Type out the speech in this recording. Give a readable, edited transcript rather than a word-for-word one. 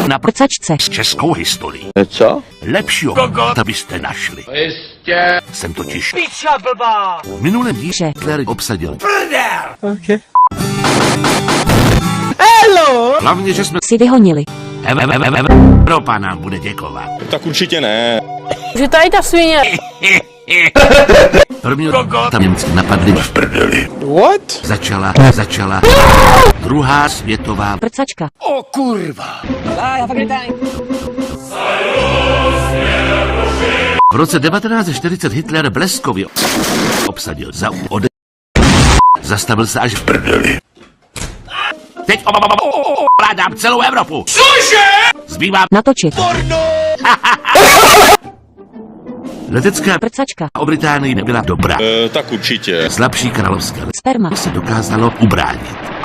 na prcačce. s českou historií. Co? Lepšího kokota byste našli. Jistě. Jsem totiž Píča blbá! v minulém díře Hitler obsadil. Okay. Hlavně, že jsme Si vyhonili. Evropa nám bude děkovat. Tak určitě ne. Že tady ta svině! První tam Němci napadli v prdeli. What? Začala druhá světová. Prcačka. O kurva! V roce 1940 Hitler bleskově obsadil zastavil se až v prdeli. Teď ovládám celou Evropu. Cože? Zbývá Natočit. letecká Prcačka. o Británii nebyla dobrá. Tak určitě. Slabší královské Sperma. se dokázalo ubránit.